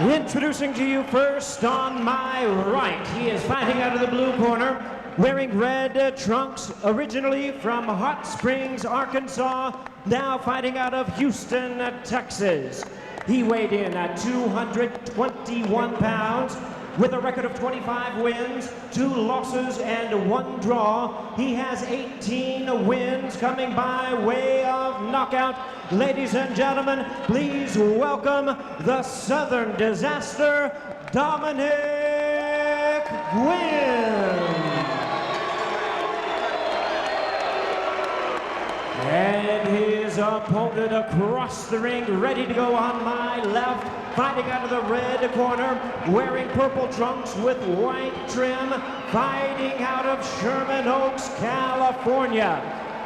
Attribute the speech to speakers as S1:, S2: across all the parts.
S1: Introducing to you first on my right, he is fighting out of the blue corner, wearing red trunks, originally from Hot Springs, Arkansas, now fighting out of Houston, Texas. He weighed in at 221 pounds with a record of 25 wins, 2 losses, and 1 draw. He has 18 wins coming by way of knockout. Ladies and gentlemen, please welcome the Southern Disaster, Dominick Guinn. And his opponent across the ring, ready to go on my left, fighting out of the red corner, wearing purple trunks with white trim, fighting out of Sherman Oaks, California.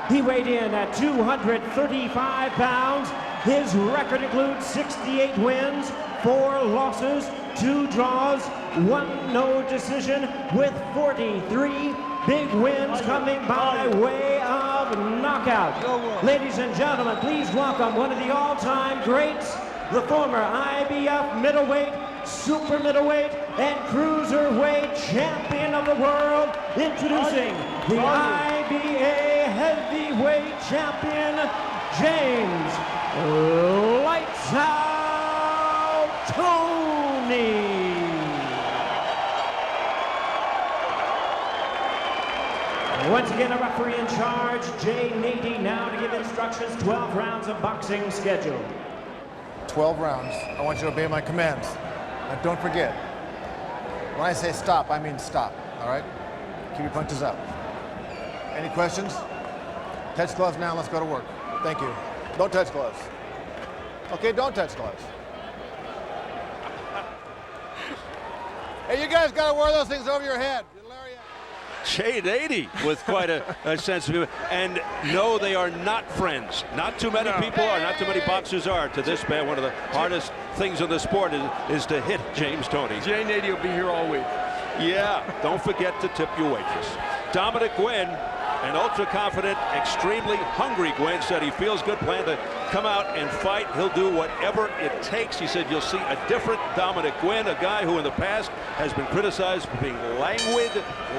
S1: He weighed in at 235 pounds. His record includes 68 wins, 4 losses, 2 draws, 1 no decision, with 43 big wins coming by way of knockout. Ladies and gentlemen, please welcome one of the all-time greats, the former IBF middleweight, super middleweight, and cruiserweight champion of the world, introducing the IBA heavyweight champion, James Lights Out Toney. Once again, a referee in charge, Jay Nady, now to give instructions. 12 rounds of boxing scheduled.
S2: 12 rounds. I want you to obey my commands. Now, don't forget, when I say stop, I mean stop, all right? Keep your punches up. Any questions? Touch gloves now, let's go to work. Thank you. Don't touch gloves. Okay, don't touch gloves. Hey, you guys gotta wear those things over your head.
S3: Jay Nady with quite a sense of humor. And no, they are not friends. Not too many people are, not too many boxers are. To this man, one of the hardest things in the sport is to hit James Toney.
S4: Jay Nady will be here all week.
S3: Yeah, don't forget to tip your waitress. Dominick Guinn, an ultra-confident, extremely hungry Guinn, said he feels good, plan to come out and fight. He'll do whatever it takes. He said you'll see a different Dominick Guinn, a guy who in the past has been criticized for being languid,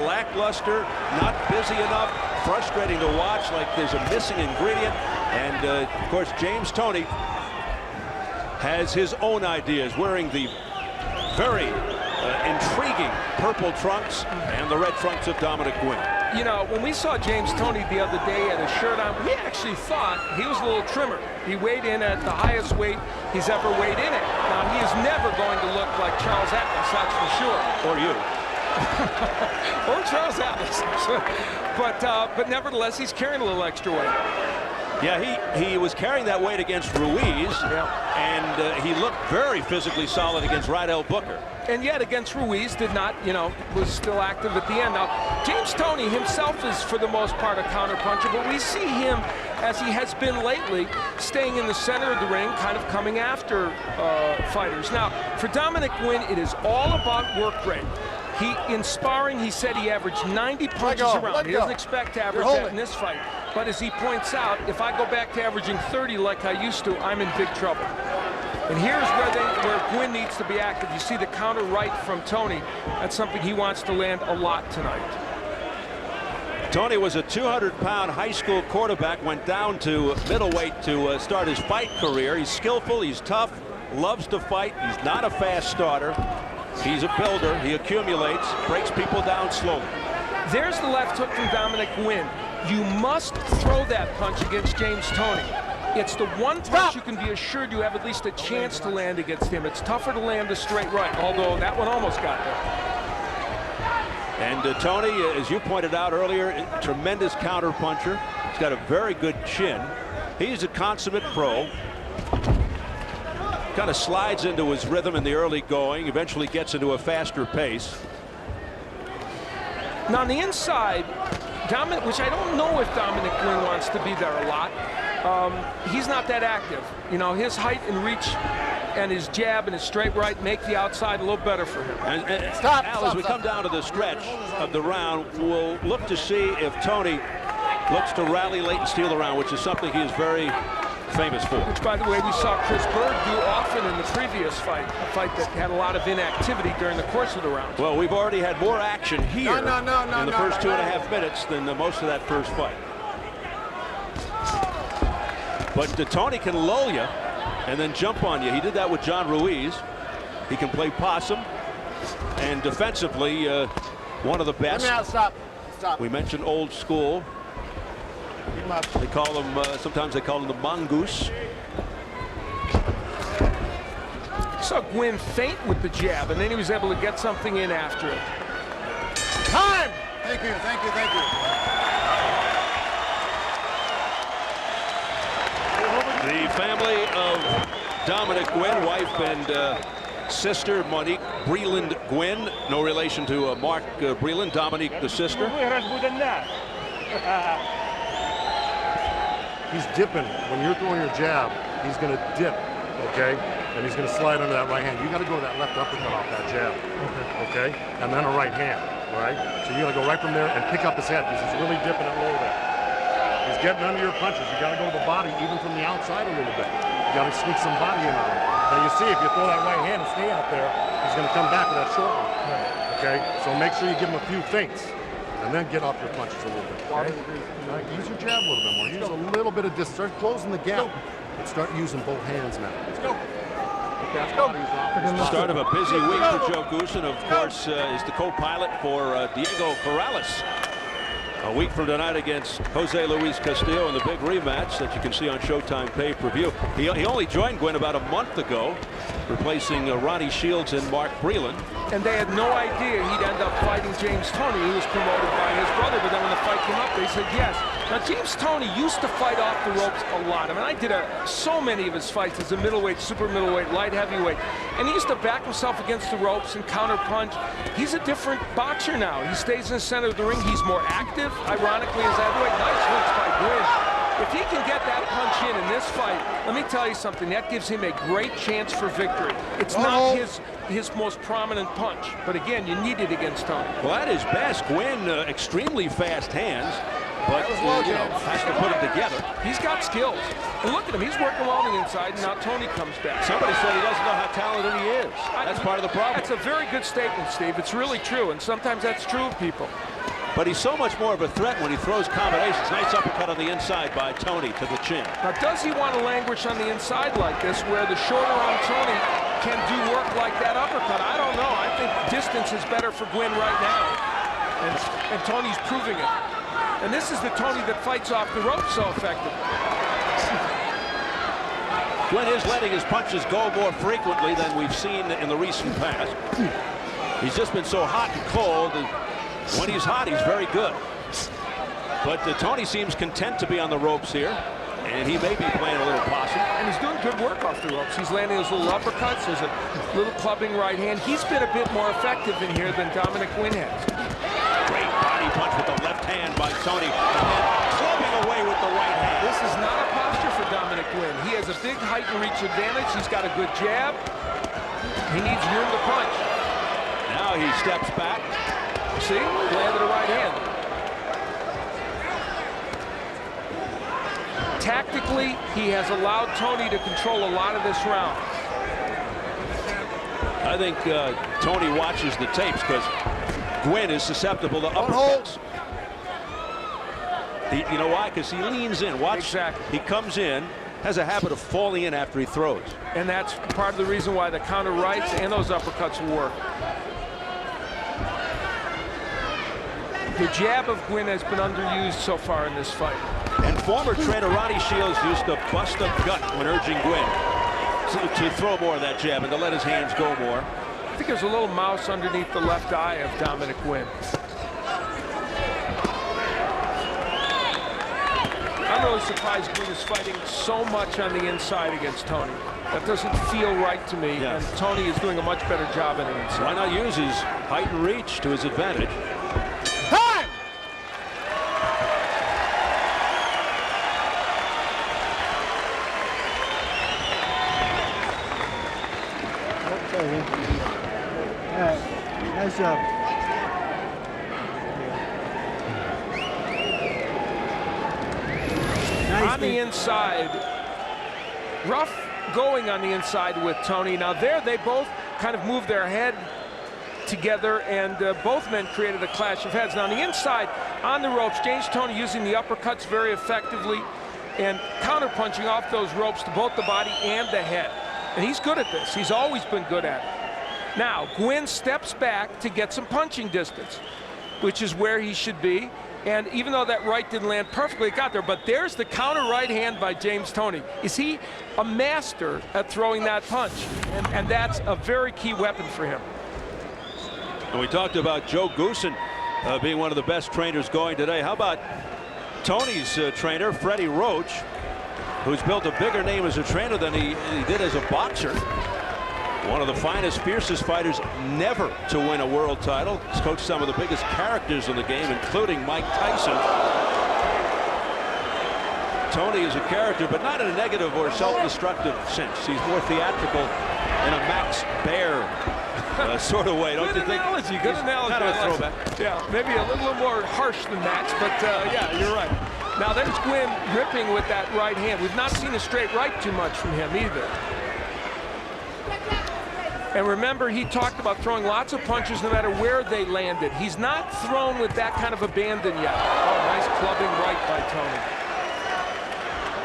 S3: lackluster, not busy enough, frustrating to watch, like there's a missing ingredient. And, of course, James Toney has his own ideas, wearing the very intriguing purple trunks and the red trunks of Dominick Guinn.
S4: You know, when we saw James Toney the other day at a shirt on, we actually thought he was a little trimmer. He weighed in at the highest weight he's ever weighed in at. Now, he is never going to look like Charles Atlas, that's for sure.
S3: Or you.
S4: Or Charles Atlas. But nevertheless, he's carrying a little extra weight.
S3: Yeah, he was carrying that weight against Ruiz, and he looked very physically solid against Rydell Booker.
S4: And yet against Ruiz did not, was still active at the end. Now, James Toney himself is for the most part a counterpuncher, but we see him, as he has been lately, staying in the center of the ring, kind of coming after fighters. Now, for Dominick Guinn, it is all about work rate. In sparring, he said he averaged 90 punches around. He doesn't expect to average that in this fight. But as he points out, if I go back to averaging 30 like I used to, I'm in big trouble. And here's where Guinn needs to be active. You see the counter right from Toney. That's something he wants to land a lot tonight.
S3: Toney was a 200-pound high school quarterback, went down to middleweight to start his fight career. He's skillful, he's tough, loves to fight. He's not a fast starter. He's a builder. He accumulates, breaks people down slowly.
S4: There's the left hook from Dominick Guinn. You must throw that punch against James Toney. It's the one punch you can be assured you have at least a chance to land against him. It's tougher to land a straight right, although that one almost got there.
S3: And Toney, as you pointed out earlier, tremendous counter puncher. He's got a very good chin. He's a consummate pro. Kind of slides into his rhythm in the early going, eventually gets into a faster pace.
S4: Now on the inside, which I don't know if Dominick Guinn wants to be there a lot. He's not that active. His height and reach and his jab and his straight right make the outside a little better for him.
S3: Al, as we come down to the stretch of the round, we'll look to see if Toney looks to rally late and steal the round, which is something he is very famous for.
S4: Which, by the way, we saw Chris Bird do often in the previous fight, a fight that had a lot of inactivity during the course of the round.
S3: Well, we've already had more action here in the first 2.5 minutes than most of that first fight. But Toney can lull you and then jump on you. He did that with John Ruiz. He can play possum, and defensively, one of the best.
S2: Stop.
S3: We mentioned old school.
S2: Keep him up.
S3: They call him, sometimes they call him the mongoose.
S4: Saw Guinn feint with the jab, and then he was able to get something in after it.
S2: Time! Thank you.
S3: The family of Dominick Guinn, wife and sister Monique Breland Guinn, no relation to Mark Breland, Dominique the sister.
S5: He's dipping. When you're throwing your jab, he's going to dip, okay? And he's going to slide under that right hand. You got to go that left uppercut off that jab, okay? And then a right hand, all right? So you got to go right from there and pick up his head because he's really dipping it low there. He's getting under your punches. You got to go to the body even from the outside a little bit. You got to sneak some body in on him. Now you see if you throw that right hand and stay out there, he's going to come back with that short one, okay? So make sure you give him a few feints. And then get off your punches a little bit. Okay? Right, use your jab a little bit more. Use a little bit of distance. Start closing the gap. And start using both hands now. Let's go.
S3: Start of a busy week for Joe Goosen, of course, is the co-pilot for Diego Corrales. A week from tonight against Jose Luis Castillo in the big rematch that you can see on Showtime pay-per-view. He only joined Guinn about a month ago, replacing Ronnie Shields and Mark Breland.
S4: And they had no idea he'd end up fighting James Toney, who was promoted by his brother. But then when the fight came up, they said yes. Now, James Toney used to fight off the ropes a lot. I mean, I did so many of his fights as a middleweight, super middleweight, light heavyweight. And he used to back himself against the ropes and counterpunch. He's a different boxer now. He stays in the center of the ring. He's more active, ironically, as heavyweight. Nice hooks by Guinn. If he can get that punch in this fight, let me tell you something, that gives him a great chance for victory. It's not his most prominent punch, but again, you need it against Toney.
S3: Well, at his best, Guinn, extremely fast hands, but has to put it together.
S4: He's got skills. And look at him, he's working well on the inside, and now Toney comes back.
S3: Somebody said he doesn't know how talented he is. That's part of the problem.
S4: That's a very good statement, Steve. It's really true, and sometimes that's true of people.
S3: But he's so much more of a threat when he throws combinations. Nice uppercut on the inside by Toney to the chin.
S4: Now, does he want to languish on the inside like this, where the shorter arm Toney can do work like that uppercut? I don't know. I think distance is better for Guinn right now. And Toney's proving it. And this is the Toney that fights off the ropes so effectively.
S3: Guinn is letting his punches go more frequently than we've seen in the recent past. He's just been so hot and cold. When he's hot, he's very good. But Toney seems content to be on the ropes here, and he may be playing a little possum.
S4: And he's doing good work off the ropes. He's landing those little uppercuts. There's a little clubbing right hand. He's been a bit more effective in here than Dominick Guinn has.
S3: Great body punch with the left hand by Toney, and then clubbing away with the right hand.
S4: This is not a posture for Dominick Guinn. He has a big height and reach advantage. He's got a good jab. He needs room to punch.
S3: Now he steps back.
S4: See, landed a right hand. Tactically, he has allowed Toney to control a lot of this round.
S3: I think Toney watches the tapes because Guinn is susceptible to uppercuts. You know why? Because he leans in. Watch.
S4: Exactly.
S3: He comes in, has a habit of falling in after he throws.
S4: And that's part of the reason why the counter rights and those uppercuts will work. The jab of Guinn has been underused so far in this fight.
S3: And former trainer Ronnie Shields used to bust a gut when urging Guinn to throw more of that jab and to let his hands go more.
S4: I think there's a little mouse underneath the left eye of Dominick Guinn. I'm really surprised Guinn is fighting so much on the inside against Toney. That doesn't feel right to me, and Toney is doing a much better job on the inside.
S3: Why not use his height and reach to his advantage?
S2: Time!
S6: Nice job.
S4: On the inside, rough going on the inside with Toney. Now there, they both kind of moved their head together, and both men created a clash of heads. Now on the inside, on the ropes, James Toney using the uppercuts very effectively and counterpunching off those ropes to both the body and the head. And he's good at this. He's always been good at it. Now, Guinn steps back to get some punching distance, which is where he should be. And even though that right didn't land perfectly, it got there. But there's the counter right hand by James Toney. Is he a master at throwing that punch? And that's a very key weapon for him.
S3: And we talked about Joe Goosen being one of the best trainers going today. How about Toney's trainer, Freddie Roach, who's built a bigger name as a trainer than he did as a boxer. One of the finest, fiercest fighters never to win a world title. He's coached some of the biggest characters in the game, including Mike Tyson. Toney is a character, but not in a negative or self-destructive sense. He's more theatrical in a Max Baer sort of way, don't you think?
S4: Good analogy.
S3: Kind of a throwback.
S4: Yeah, maybe a little more harsh than Max, but yeah, you're right. Now there's Guinn ripping with that right hand. We've not seen a straight right too much from him either. And remember, he talked about throwing lots of punches no matter where they landed. He's not thrown with that kind of abandon yet. Oh, nice clubbing right by Toney.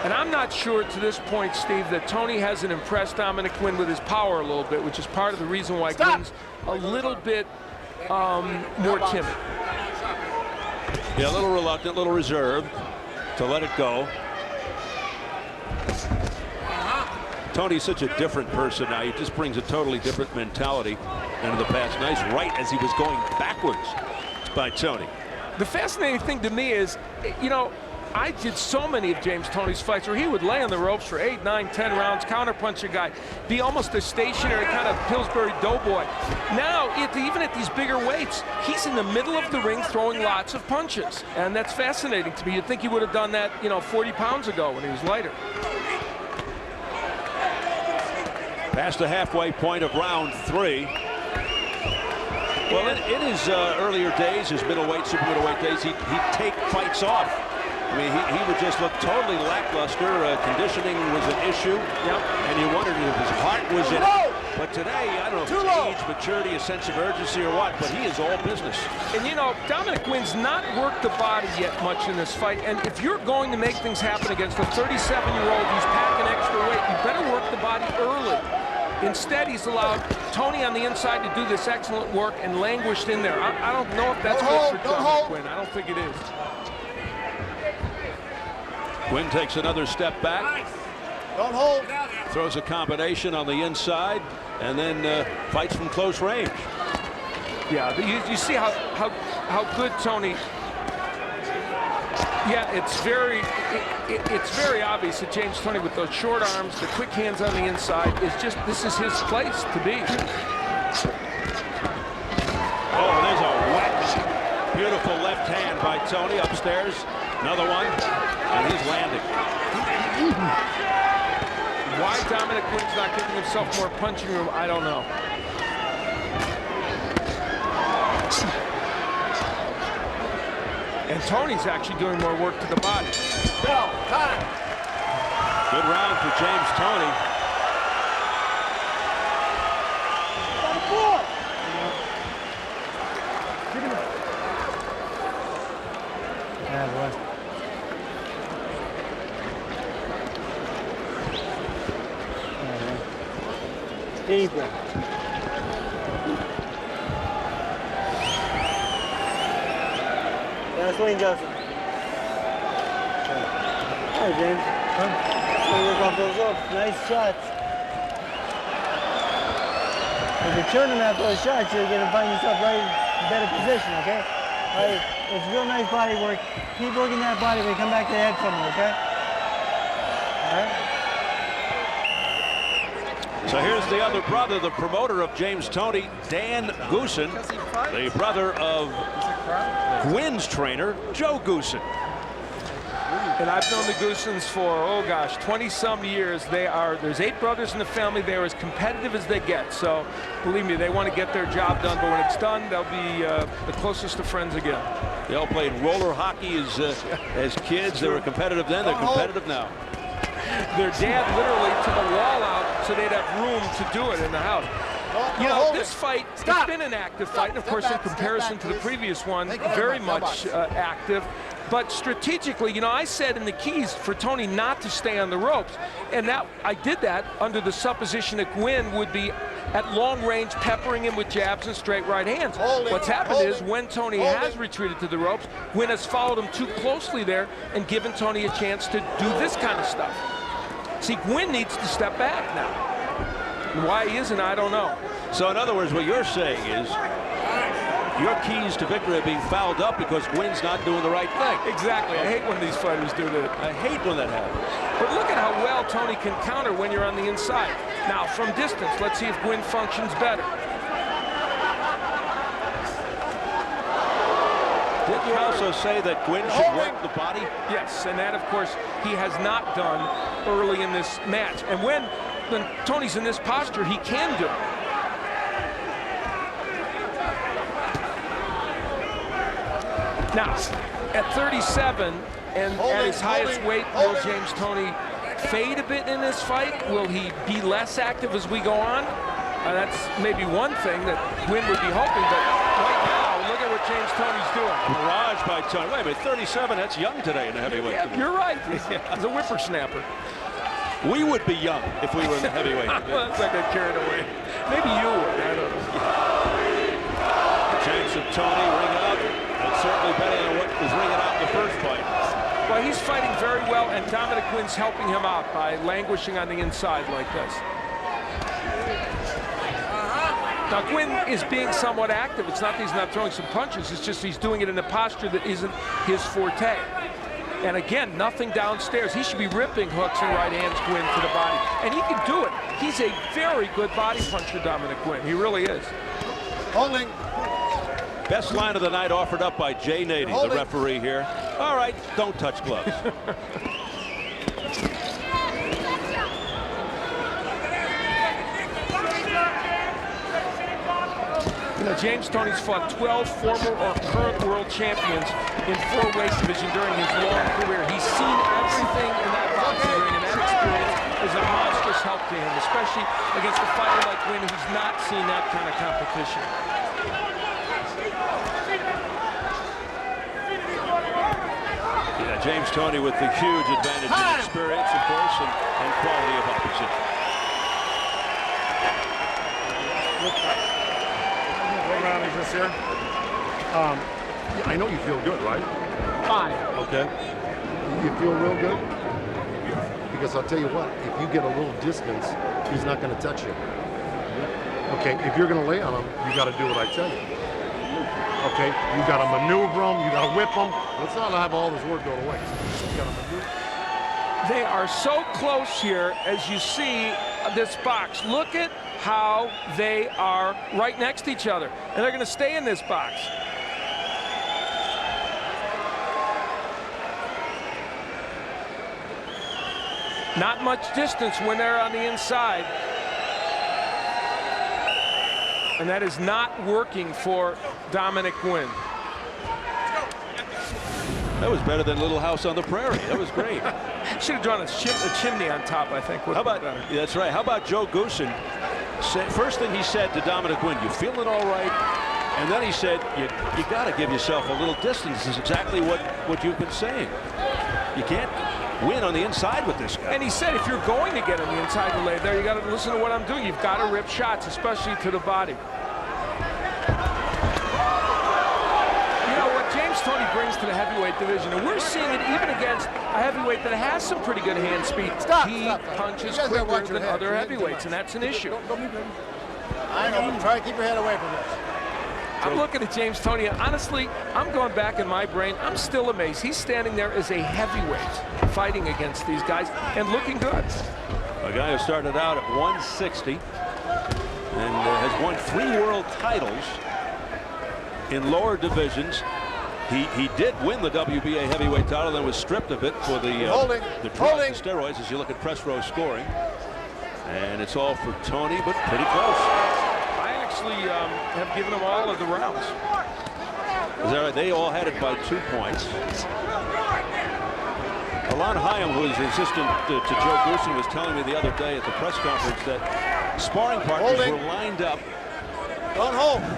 S4: And I'm not sure to this point, Steve, that Toney hasn't impressed Dominick Guinn with his power a little bit, which is part of the reason why Guinn's a little bit more timid.
S3: Yeah, a little reluctant, a little reserved to let it go. Toney's such a different person now. He just brings a totally different mentality into the past. Nice right as he was going backwards by Toney.
S4: The fascinating thing to me is, you know, I did so many of James Toney's fights where he would lay on the ropes for 8, 9, 10 rounds, counterpunch a guy, be almost a stationary kind of Pillsbury doughboy. Now, even at these bigger weights, he's in the middle of the ring throwing lots of punches. And that's fascinating to me. You'd think he would have done that, you know, 40 pounds ago when he was lighter.
S3: Past the halfway point of round 3. Well, in his earlier days, his middleweight, super middleweight days, he'd take fights off. I mean, he would just look totally lackluster. Conditioning was an issue, and you wondered if his heart was in it. But today, I don't know if it's age, maturity, a sense of urgency or what, but he is all business.
S4: And you know, Dominick Guinn's not worked the body yet much in this fight, and if you're going to make things happen against a 37-year-old who's packing extra weight, you better work the body early. Instead, he's allowed Toney on the inside to do this excellent work and languished in there. I don't know if that's good for Dominick Guinn. I don't think it is.
S3: Guinn takes another step back.
S2: Don't hold.
S3: Throws a combination on the inside, and then fights from close range.
S4: Yeah, you see how good Toney. Yeah, it's very obvious that James Toney, with those short arms, the quick hands on the inside, this is his place to be.
S3: Oh, there's a wet, beautiful left hand by Toney upstairs. Another one, and he's landing.
S4: Why Dominick Guinn's not giving himself more punching room, I don't know. And Toney's actually doing more work to the body.
S2: Go, time.
S3: Good round for James Toney.
S2: Yeah, boy.
S6: Deep one. Swing, Joseph. Hi, James. Work off those ropes. Nice shots. If you're turning after those shots, you're going to find yourself right in a better position, okay? All right, it's real nice body work. Keep working that body when you come back to the head from it, okay? All right?
S3: So here's the other brother, the promoter of James Toney, Dan Goosen, the brother of Guinn's trainer, Joe Goosen.
S4: And I've known the Goosens for, oh gosh, 20-some years. There's 8 brothers in the family. They're as competitive as they get. So believe me, they want to get their job done. But when it's done, they'll be the closest to friends again.
S3: They all played roller hockey as kids. They were competitive then. They're competitive now.
S4: Their dad literally took a wall out so they'd have room to do it in the house. You know, this fight has been an active fight, and of course, in comparison to the previous one, very much active. But strategically, you know, I said in the keys for Toney not to stay on the ropes, and that I did that under the supposition that Guinn would be at long range, peppering him with jabs and straight right hands. What's happened is when Toney has retreated to the ropes, Guinn has followed him too closely there and given Toney a chance to do this kind of stuff. See, Guinn needs to step back now. And why he isn't, I don't know.
S3: So in other words, what you're saying is your keys to victory are being fouled up because Guinn's not doing the right thing.
S4: Exactly. I hate when these fighters do that.
S3: I hate when that happens.
S4: But look at how well Toney can counter when you're on the inside. Now, from distance, let's see if Guinn functions better.
S3: Didn't you also say that Guinn should work the body?
S4: Yes, and that, of course, he has not done early in this match. And when Toney's in this posture, he can do it. Now, at 37 and at his highest weight, will James Toney fade a bit in this fight? Will he be less active as we go on? That's maybe one thing that Guinn would be hoping, but right now, look at what James Toney's doing.
S3: Barrage by Toney. Wait a minute, 37, that's young today in the heavyweight.
S4: Yeah, you're right. He's a whippersnapper.
S3: We would be young if we were in the heavyweight.
S4: Well, that's like I got carried away. Maybe you would. I don't know.
S3: Chance of Toney ring up. That's certainly better than what was ringing out in the first fight.
S4: Well, he's fighting very well, and Dominick Guinn's helping him out by languishing on the inside like this. Now, Guinn is being somewhat active. It's not that he's not throwing some punches. It's just he's doing it in a posture that isn't his forte. And again, nothing downstairs. He should be ripping hooks and right hands Guinn to the body. And he can do it. He's a very good body puncher, Dominick Guinn. He really is.
S2: Holding.
S3: Best line of the night offered up by Jay Nady, the referee here. All right, don't touch gloves.
S4: You know, James Toney's fought 12 former or current world champions in 4 weight division during his long career. He's seen everything in that boxing ring, and that experience is a monstrous help to him, especially against a fighter like Guinn who's not seen that kind of competition.
S3: Yeah, James Toney with the huge advantage in experience, of course, and quality of opposition.
S5: What round is this here? I know you feel good, right?
S6: 5.
S5: Okay. You feel real good? Because I'll tell you what, if you get a little distance, he's not going to touch you. Okay, if you're going to lay on him, you got to do what I tell you. Okay, you got to maneuver him, you got to whip him. Let's not have all this work go to waste. You got to maneuver.
S4: They are so close here, as you see this box. Look at how they are right next to each other, and they're going to stay in this box. Not much distance when they're on the inside. And that is not working for Dominick Guinn.
S3: That was better than Little House on the Prairie. That was great.
S4: Should have drawn a chimney on top, I think.
S3: How about, that's right. How about Joe Goosen? First thing he said to Dominick Guinn, you feeling all right? And then he said, you got to give yourself a little distance. This is exactly what you've been saying. You can't win on the inside with this guy.
S4: And he said, if you're going to get on the inside and lay there, you got to listen to what I'm doing. You've got to rip shots, especially to the body. You know what James Toney brings to the heavyweight division, and we're seeing it even against a heavyweight that has some pretty good hand speed. He punches quicker than other heavyweights, and that's an issue.
S2: I know, but try to keep your head away from this.
S4: I'm looking at James Toney, and honestly, I'm going back in my brain. I'm still amazed. He's standing there as a heavyweight fighting against these guys and looking good.
S3: A guy who started out at 160 and has won 3 world titles in lower divisions. He did win the WBA heavyweight title, then was stripped of it for the drugs and steroids, as you look at press row scoring. And it's all for Toney, but pretty close.
S4: Have given them all of the rounds.
S3: Is that right? They all had it by 2 points. A Alon Hyam, who is the assistant to Joe Goossen, was telling me the other day at the press conference that sparring partners were lined up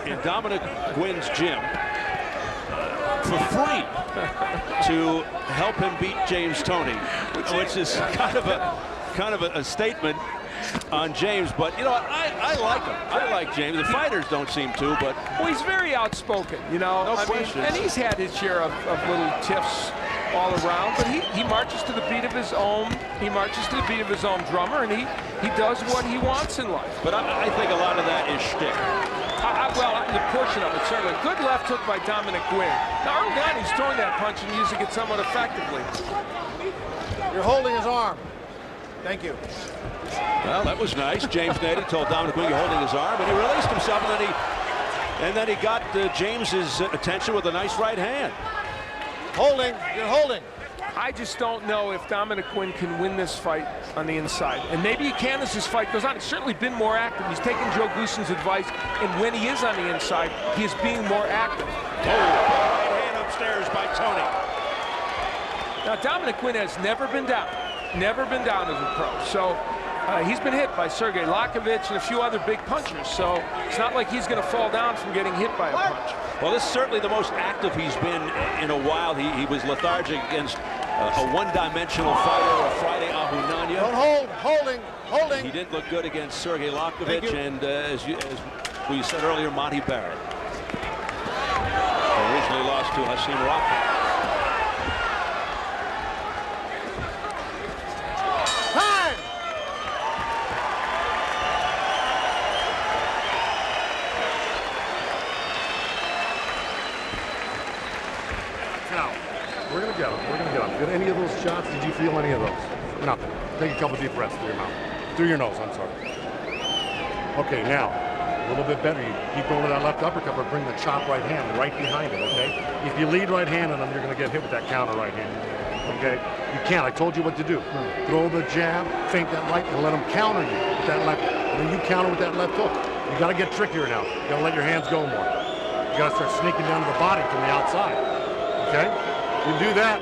S3: in Dominick Guinn's gym for free to help him beat James Toney, which is kind of a statement on James. But you know, I like him. I like James. The fighters don't seem to, but
S4: well, he's very outspoken, you know.
S3: No question.
S4: And he's had his share of little tiffs all around, but he marches to the beat of his own. He marches to the beat of his own drummer, and he does what he wants in life.
S3: But I think a lot of that is shtick.
S4: Well, the portion of it, certainly. Good left hook by Dominick Guinn. Now, Armgani's throwing that punch and using it somewhat effectively.
S2: You're holding his arm. Thank you.
S3: Well, that was nice. James Nader told Dominick Guinn, you're holding his arm, and he released himself, and then he got James's attention with a nice right hand.
S2: Holding. You're holding.
S4: I just don't know if Dominick Guinn can win this fight on the inside. And maybe he can as this fight goes on. He's certainly been more active. He's taken Joe Goossen's advice, and when he is on the inside, he is being more active.
S3: Right hand upstairs by Toney.
S4: Now, Dominick Guinn has never been down as a pro. So he's been hit by Sergey Lakovich and a few other big punchers. So it's not like he's going to fall down from getting hit by a punch.
S3: Well, this is certainly the most active he's been in a while. He was lethargic against a one-dimensional fighter, Friday Ahunanya.
S2: Don't hold. Holding.
S3: He didn't look good against Sergey Lakovich and, as we said earlier, Monty Barrett. Originally lost to Hasim Rockman.
S5: We're going to get him. We're going to get him. Did any of those shots, did you feel any of those? Nothing. Take a couple deep breaths through your mouth. Through your nose, I'm sorry. Okay, now, a little bit better. You keep going to that left uppercut, but bring the chop right hand right behind it, okay? If you lead right hand on him, you're going to get hit with that counter right hand, okay? You can't. I told you what to do. Throw the jab, feint that right, and let him counter you with that left. And then you counter with that left hook. You got to get trickier now. You got to let your hands go more. You got to start sneaking down to the body from the outside, okay? You do that,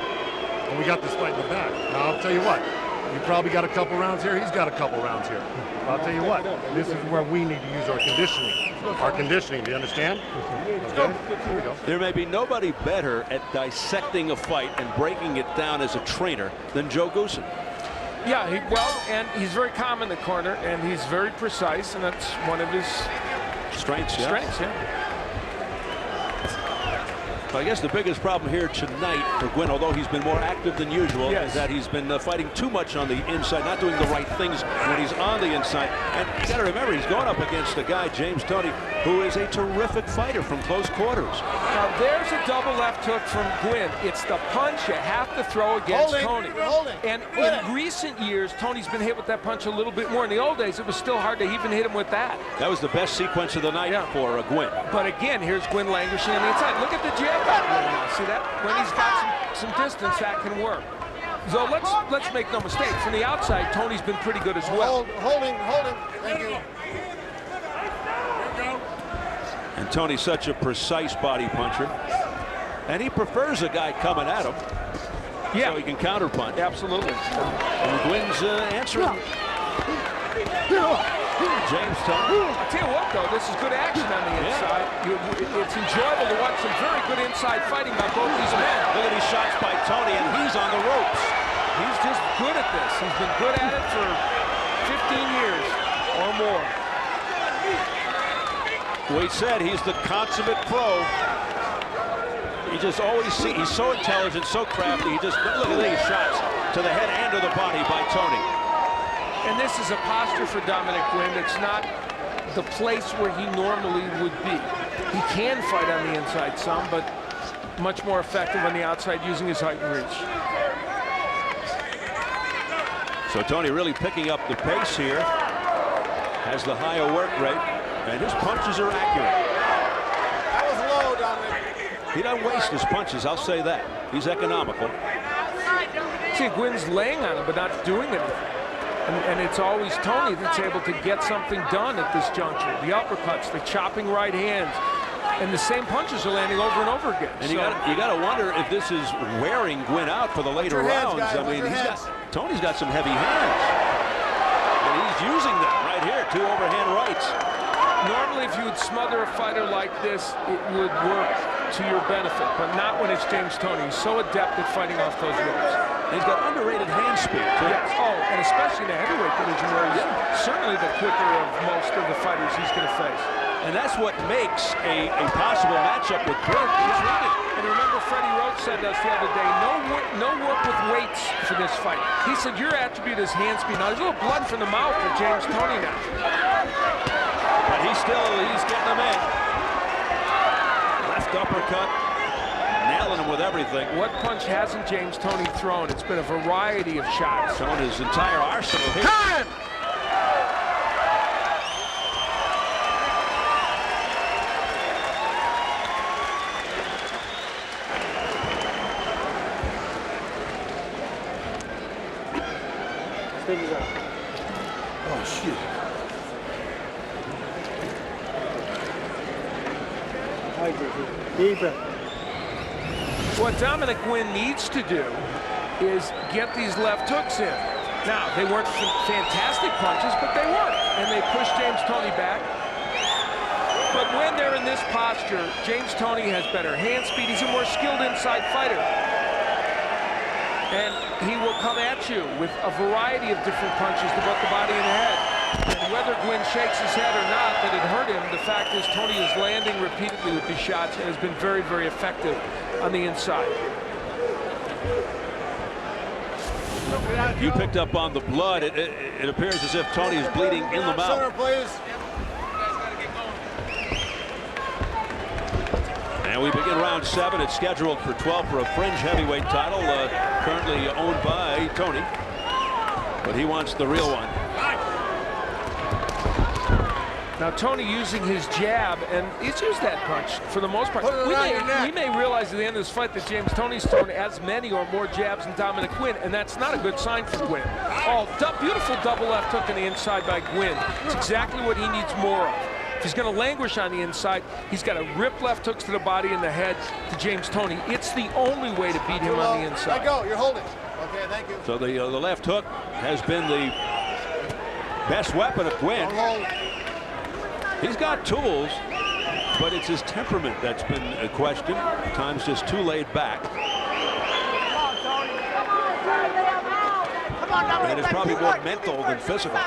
S5: and we got this fight in the back. Now, I'll tell you what, you probably got a couple rounds here. He's got a couple rounds here. I'll tell you what, this is where we need to use our conditioning. Our conditioning, do you understand? Okay. Here we go.
S3: There may be nobody better at dissecting a fight and breaking it down as a trainer than Joe Goossen.
S4: Yeah, and he's very calm in the corner, and he's very precise, and that's one of his
S3: strengths.
S4: Yeah.
S3: I guess the biggest problem here tonight for Guinn, although he's been more active than usual, is that he's been fighting too much on the inside, not doing the right things when he's on the inside. And you got to remember, he's going up against a guy, James Toney, who is a terrific fighter from close quarters.
S4: Now there's a double left hook from Guinn. It's the punch you have to throw against Toney. And in recent years, Tony's been hit with that punch a little bit more. In the old days, it was still hard to even hit him with that.
S3: That was the best sequence of the night for Guinn.
S4: But again, here's Guinn languishing on the inside. Look at the jab. See that? When he's got some distance, that can work. So let's make no mistake. From the outside, Tony's been pretty good as well.
S2: Holding. Thank you.
S3: And Toney's such a precise body puncher. And he prefers a guy coming at him.
S4: Yeah.
S3: So he can counter punch.
S4: Absolutely.
S3: And Guinn's answering. James Toney.
S4: I'll tell you what, though, this is good action on the inside. It's enjoyable to watch some very good inside fighting by both these men.
S3: Look at these shots by Toney, and he's on the ropes.
S4: He's just good at this. He's been good at it for 15 years or more.
S3: Wade said he's the consummate pro. He just always he's so intelligent, so crafty. He just, look at these shots to the head and to the body by Toney.
S4: And this is a posture for Dominick Guinn that's not the place where he normally would be. He can fight on the inside some, but much more effective on the outside using his height and reach.
S3: So Toney really picking up the pace here. Has the higher work rate, and his punches are accurate.
S2: That was low, Dominick.
S3: He doesn't waste his punches, I'll say that. He's economical.
S4: See, Guinn's laying on him, but not doing anything. And it's always Toney that's able to get something done at this juncture. The uppercuts, the chopping right hands, And the same punches are landing over and over again.
S3: And you got to wonder if this is wearing Guinn out for the later rounds. I mean, Toney's got some heavy hands, and he's using them right here. 2 overhand rights.
S4: Normally, if you would smother a fighter like this, it would work to your benefit, but not when it's James Toney. He's so adept at fighting off those ropes.
S3: He's got underrated hand speed, too.
S4: Yes. Oh, and especially in the heavyweight division, where he's certainly the quicker of most of the fighters he's going to face.
S3: And that's what makes a possible matchup with Guinn.
S4: And remember, Freddie Roach said to us the other day, no work with weights for this fight. He said your attribute is hand speed. Now, there's a little blood from the mouth for James Toney now.
S3: But he's getting them in. Left uppercut, nailing him with everything.
S4: What punch hasn't James Toney thrown? It's been a variety of shots.
S3: Shown his entire arsenal here.
S4: Time!
S3: Oh, shit.
S6: Deep breath.
S4: What Dominick Guinn needs to do is get these left hooks in. Now, they weren't fantastic punches, but they worked. And they pushed James Toney back. But when they're in this posture, James Toney has better hand speed. He's a more skilled inside fighter. And he will come at you with a variety of different punches to both the body and the head. And whether Guinn shakes his head or not that it hurt him, the fact is Toney is landing repeatedly with these shots and has been very, very effective on the inside.
S3: You picked up on the blood. It appears as if Toney is bleeding in the mouth.
S2: Center, please.
S3: And we begin round 7. It's scheduled for 12 for a fringe heavyweight title, currently owned by Toney. But he wants the real one.
S4: Now, Toney using his jab, and he's used that punch for the most part. We may realize at the end of this fight that James Toney's thrown as many or more jabs than Dominick Guinn, and that's not a good sign for Guinn. Oh, beautiful double left hook on the inside by Guinn. It's exactly what he needs more of. If he's going to languish on the inside, he's got to rip left hooks to the body and the head to James Toney. It's the only way to beat him on the inside.
S2: Let go. You're holding. Okay, thank you.
S3: So the left hook has been the best weapon of Guinn. He's got tools, but it's his temperament that's been a question. At times just too laid back. And it's probably more mental than physical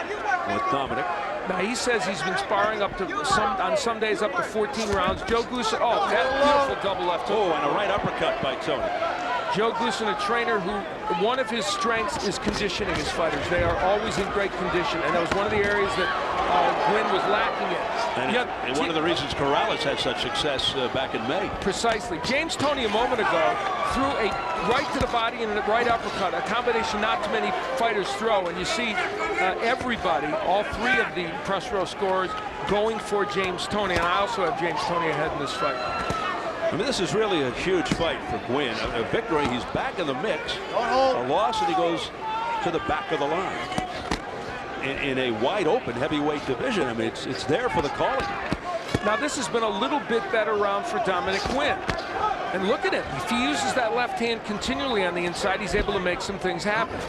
S3: with Dominick.
S4: Now, he says he's been sparring up to on some days up to 14 rounds. Joe Goosen, oh, that beautiful double left hook.
S3: Oh, and a right uppercut by Toney.
S4: Joe Goosen, a trainer who, one of his strengths is conditioning his fighters. They are always in great condition, and that was one of the areas that Guinn was lacking in.
S3: And one of the reasons Corrales had such success back in May.
S4: Precisely. James Toney a moment ago threw a right to the body and a right uppercut, a combination not too many fighters throw, and you see everybody, all 3 of the press row scorers, going for James Toney, and I also have James Toney ahead in this fight.
S3: I mean, this is really a huge fight for Guinn. A victory, he's back in the mix. A loss, and he goes to the back of the line. In a wide-open heavyweight division, I mean, it's there for the calling.
S4: Now, this has been a little bit better round for Dominick Guinn. And look at him. If he uses that left hand continually on the inside, he's able to make some things happen.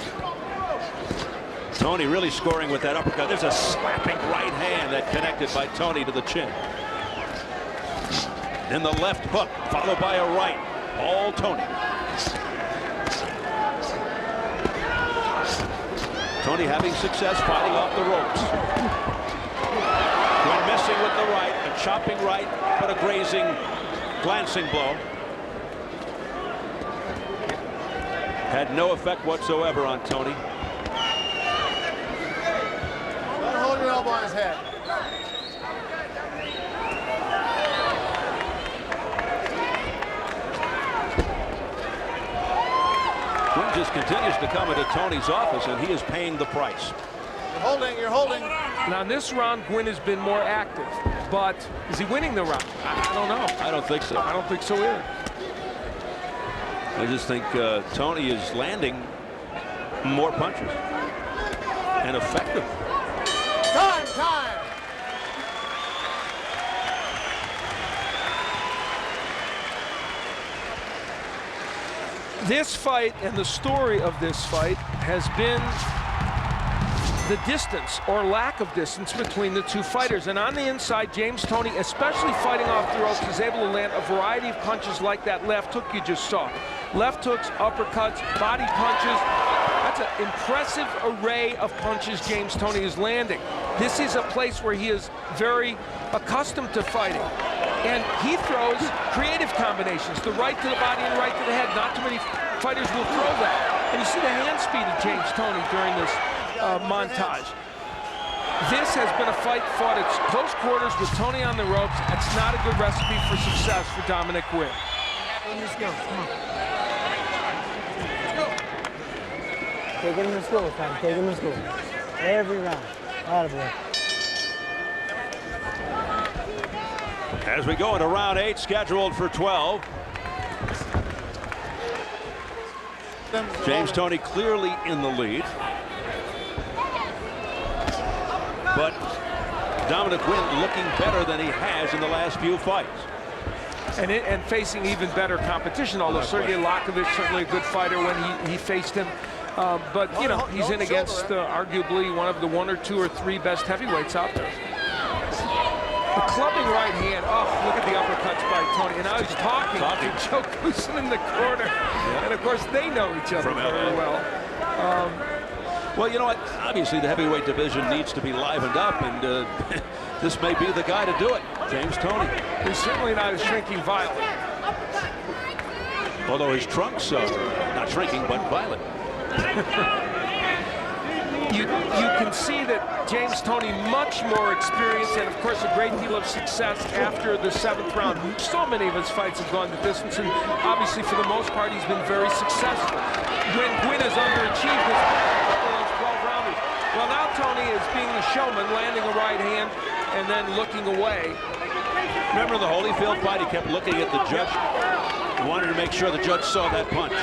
S3: Toney really scoring with that uppercut. There's a slapping right hand that connected by Toney to the chin. Then the left hook, followed by a right. All Toney. Toney having success fighting off the ropes. Guinn missing with the right, a chopping right, but a grazing, glancing blow. Had no effect whatsoever on Toney.
S2: Don't hold your elbow on his head.
S3: Guinn just continues to come into Toney's office, and he is paying the price.
S2: You're holding, you're holding.
S4: Now, in this round, Guinn has been more active, but is he winning the round? I don't know.
S3: I don't think so.
S4: I don't think so either.
S3: I just think Toney is landing more punches and effective.
S2: Time!
S4: This fight and the story of this fight has been the distance or lack of distance between the two fighters. And on the inside, James Toney, especially fighting off the ropes, is able to land a variety of punches like that left hook you just saw. Left hooks, uppercuts, body punches. That's an impressive array of punches James Toney is landing. This is a place where he is very accustomed to fighting. And he throws creative combinations, the right to the body and right to the head. Not too many fighters will throw that. And you see the hand speed of James Toney during this montage. This has been a fight fought at close quarters with Toney on the ropes. That's not a good recipe for success for Dominick Guinn.
S6: Let's go. Come on. Take him to school, Tom. Take him to school. Every round. Out of there.
S3: As we go into round 8, scheduled for 12. James Toney clearly in the lead. But Dominick Guinn looking better than he has in the last few fights.
S4: And facing even better competition, although Sergey Lakovich, certainly a good fighter when he faced him. But, you know, he's in against arguably one of the 1 or 2 or 3 best heavyweights out there. The clubbing right hand, oh, look at the uppercuts by Toney. And now he's talking to Joe Goossen in the corner. Yeah. And, of course, they know each other very well.
S3: Well, you know what? Obviously, the heavyweight division needs to be livened up, and this may be the guy to do it, James Toney.
S4: He's certainly not a shrinking violet.
S3: Although his trunks are not shrinking, but violet.
S4: You can see that James Toney much more experienced and, of course, a great deal of success after the 7th round. So many of his fights have gone the distance, and obviously, for the most part, he's been very successful. When Guinn has underachieved his 12-rounders. Well, now Toney is being the showman, landing a right hand and then looking away.
S3: Remember the Holyfield fight? He kept looking at the judge. He wanted to make sure the judge saw that punch.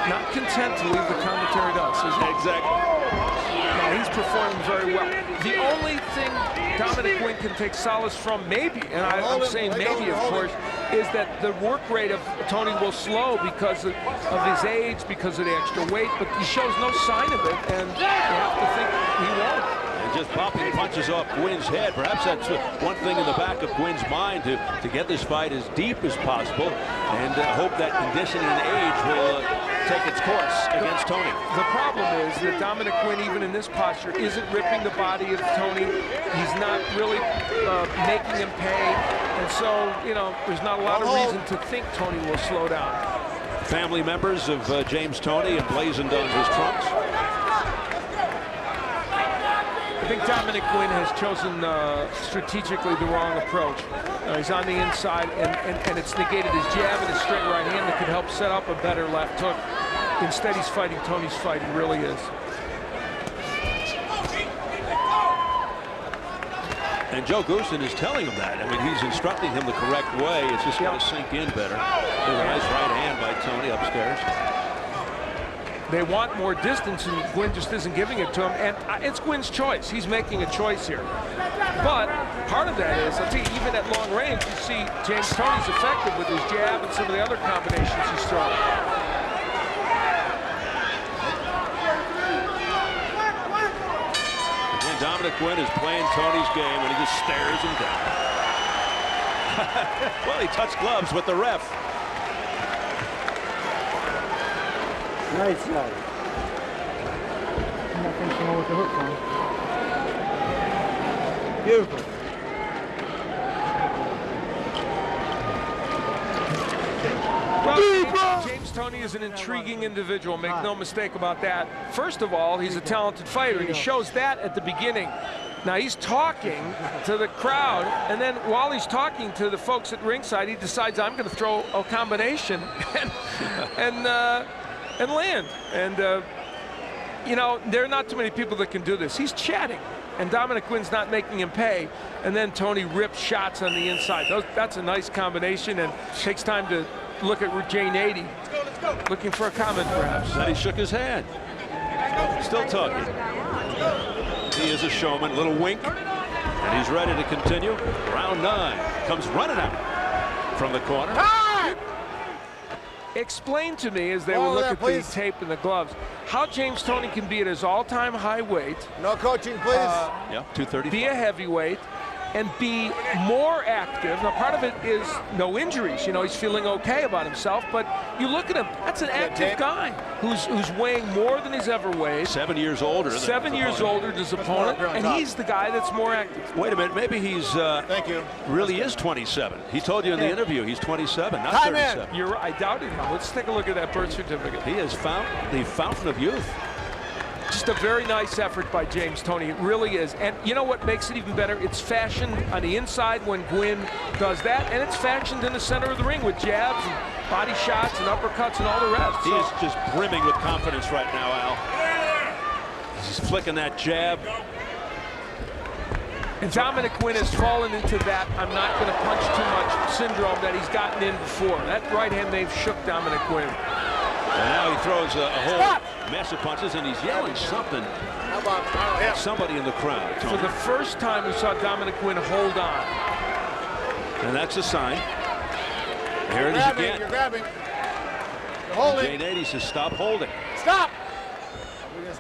S4: Not content to leave the commentary to us, is he?
S3: Exactly.
S4: No, he's performing very well. The only thing Dominick Guinn can take solace from, maybe, and I'm saying maybe, of course, is that the work rate of Toney will slow because of his age, because of the extra weight, but he shows no sign of it, and you have to think he won't.
S3: And just popping punches off Guinn's head. Perhaps that's one thing in the back of Guinn's mind to get this fight as deep as possible and hope that conditioning and age will take its course against Toney.
S4: The problem is that Dominick Guinn, even in this posture, isn't ripping the body of Toney. He's not really making him pay. And so, you know, there's not a lot of reason to think Toney will slow down.
S3: Family members of James Toney emblazoned on his trunks.
S4: I think Dominick Guinn has chosen strategically the wrong approach. He's on the inside, and it's negated his jab and his straight right hand that could help set up a better left hook. Instead, he's fighting Toney's fight. He really is.
S3: And Joe Goossen is telling him that. I mean, he's instructing him the correct way. It's just going to sink in better. There's a nice right hand by Toney upstairs.
S4: They want more distance, and Guinn just isn't giving it to him. And it's Guinn's choice. He's making a choice here. But part of that is, I'll tell you, even at long range, you see James Toney's effective with his jab and some of the other combinations he's throwing.
S3: Again, Dominick Guinn is playing Toney's game, and he just stares him down. Well, he touched gloves with the ref.
S6: Nice shot. Nothing small with the hook on. Beautiful.
S4: Well, James Toney is an intriguing individual, make no mistake about that. First of all, he's a talented fighter, and he shows that at the beginning. Now, he's talking to the crowd, and then while he's talking to the folks at ringside, he decides, I'm going to throw a combination and land. And, you know, there are not too many people that can do this. He's chatting, and Dominick Guinn's not making him pay, and then Toney rips shots on the inside. That's a nice combination, and takes time to look at Jane 80, looking for a comment, perhaps.
S3: Then he shook his hand. Still talking. He is a showman, a little wink, and he's ready to continue. Round 9 comes running out from the corner.
S4: Explain to me, as they
S2: Go
S4: will
S2: over
S4: look
S2: there,
S4: at
S2: please.
S4: the tape and the gloves, how James Toney can be at his all-time high weight,
S2: No coaching, please.
S3: Yeah, 235.
S4: be a heavyweight, and be more active. Now, part of it is no injuries. You know, he's feeling okay about himself, but you look at him, that's an active guy who's weighing more than he's ever weighed.
S3: 7 years older. Than
S4: 7 years older than his opponent, and he's the guy that's more active.
S3: Wait a minute, maybe he's
S2: Thank you.
S3: really is 27. He told you in the interview he's 27, not
S2: Time in.
S3: 37.
S4: You're right, I doubted him. Let's take a look at that birth certificate.
S3: He has found the fountain of youth.
S4: Just a very nice effort by James Toney. It really is. And you know what makes it even better? It's fashioned on the inside when Guinn does that, and it's fashioned in the center of the ring with jabs and body shots and uppercuts and all the rest.
S3: He is just brimming with confidence right now, Al. He's flicking that jab.
S4: And Dominick Guinn has fallen into that I'm not going to punch too much syndrome that he's gotten in before. That right hand they've shook Dominick Guinn.
S3: And now he throws a whole mess of punches, and he's yelling something.
S2: How about
S3: Somebody in the crowd. Tony.
S4: For the first time, we saw Dominick Guinn hold on.
S3: And that's a sign. Here it is
S2: grabbing,
S3: again.
S2: you're grabbing. You're holding.
S3: Jane 80 says stop holding.
S2: Stop.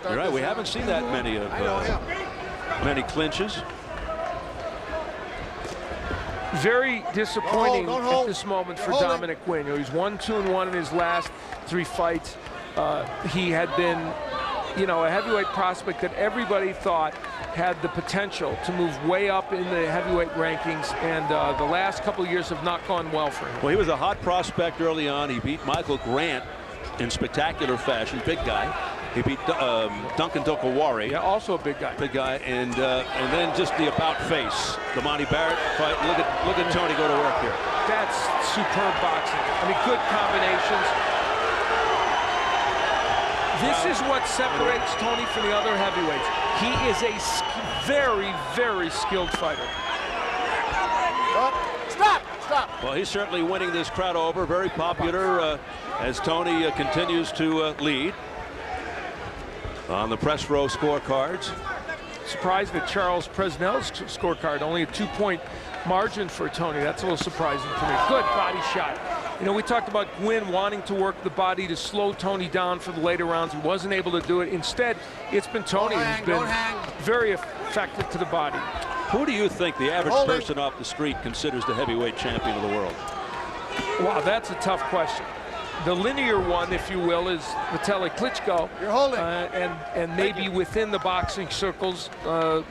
S3: You're right. We haven't seen that many of many clinches.
S4: Very disappointing
S2: Don't hold.
S4: at this moment for
S2: You're holding.
S4: Dominick Guinn. You know, he's 1-2-1 in his last 3 fights. He had been, you know, a heavyweight prospect that everybody thought had the potential to move way up in the heavyweight rankings, and the last couple of years have not gone well for him.
S3: Well, he was a hot prospect early on. He beat Michael Grant in spectacular fashion, big guy. He beat Duncan Dokawari.
S4: Yeah, also a big guy.
S3: Big guy, and then just the about face, the Monty Barrett fight. Look at Toney go to work here.
S4: That's superb boxing. I mean, good combinations. This is what separates Toney from the other heavyweights. He is a very, very skilled fighter.
S2: Stop. Stop.
S3: Well, he's certainly winning this crowd over. Very popular as Toney continues to lead on the press row scorecards.
S4: Surprised at Charles Presnell's scorecard, only a 2-point margin for Toney. That's a little surprising to me. Good body shot. You know, we talked about Guinn wanting to work the body to slow Toney down for the later rounds. He wasn't able to do it. Instead, it's been Toney who's been very effective to the body.
S3: Who do you think the average person off the street considers the heavyweight champion of the world?
S4: Wow, that's a tough question. The linear one, if you will, is Vitaly Klitschko.
S2: You're holding.
S4: And maybe within the boxing circles,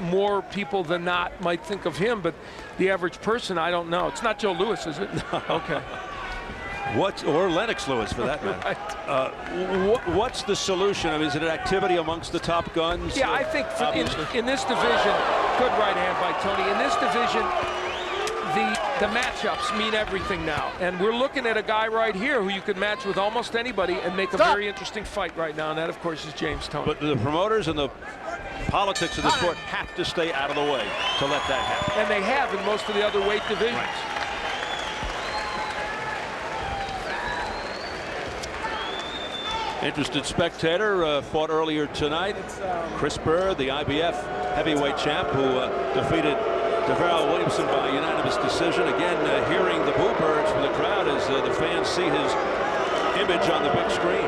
S4: more people than not might think of him, but the average person, I don't know. It's not Joe Louis, is it? Okay.
S3: Or Lennox Lewis, for that matter.
S4: Right.
S3: What's the solution? I mean, is it an activity amongst the top guns?
S4: Yeah, I think in this division, good right hand by Toney. In this division, the matchups mean everything now. And we're looking at a guy right here who you could match with almost anybody and make a very interesting fight right now. And that, of course, is James Toney.
S3: But the promoters and the politics of the sport have to stay out of the way to let that happen.
S4: And they have in most of the other weight divisions.
S3: Right. Interested spectator fought earlier tonight. Chris Burr, the IBF heavyweight champ, who defeated Deverell Williamson by unanimous decision. Again, hearing the boo birds from the crowd as the fans see his image on the big screen.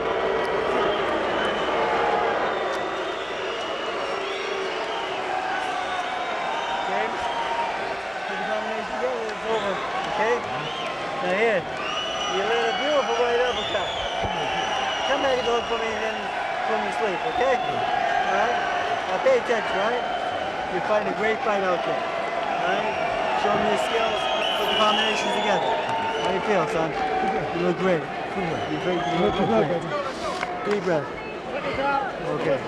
S6: James, put the combination together, it's over, okay? Now here, you let a beautiful right uppercut. Come back and look for me and then put me to sleep, okay? All right? Now pay attention, all right? You're fighting a great fight out there, all right? Show me your skills, put the combinations together. How do you feel, son? You look great. You look great. Deep breath. Okay.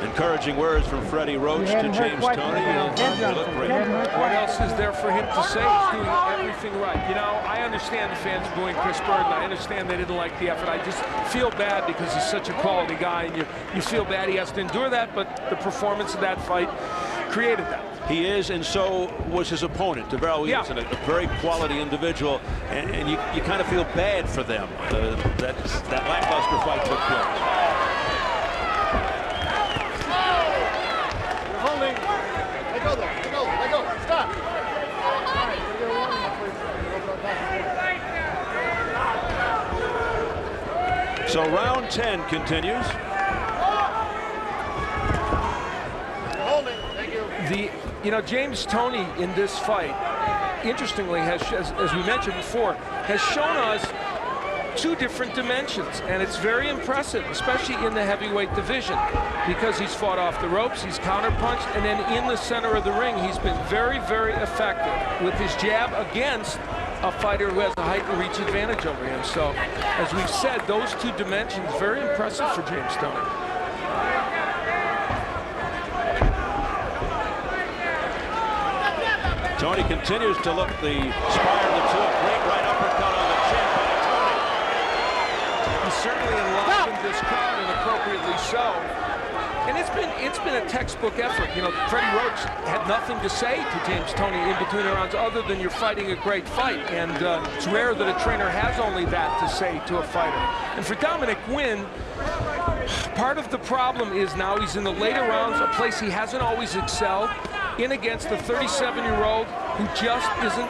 S3: Encouraging words from Freddie Roach to James Toney. You look great.
S4: What else is there for him to say? He's doing everything right. You know, I understand the fans booing Chris Burr, and I understand they didn't like the effort. I just feel bad because he's such a quality guy, and you feel bad he has to endure that, but the performance of that fight created that.
S3: He is, and so was his opponent, Deverell Williamson, a very quality individual, and you kind of feel bad for them. That lackluster fight took place.
S2: Holding. Let go there. Let go. Let go. Stop. All right.
S3: So round 10 continues.
S4: James Toney in this fight, interestingly, has, as we mentioned before, has shown us two different dimensions, and it's very impressive, especially in the heavyweight division, because he's fought off the ropes, he's counterpunched, and then in the center of the ring, he's been very, very effective with his jab against a fighter who has a height and reach advantage over him. So, as we've said, those two dimensions, very impressive for James Toney.
S3: Toney continues to look the spire of the two. A great right uppercut on the chin by Toney.
S4: He's certainly enlivened this crowd, and appropriately so. And it's been a textbook effort. Freddie Roach had nothing to say to James Toney in between the rounds other than you're fighting a great fight. And it's rare that a trainer has only that to say to a fighter. And for Dominick Guinn, part of the problem is now he's in the later rounds, a place he hasn't always excelled, in against a 37-year-old who just isn't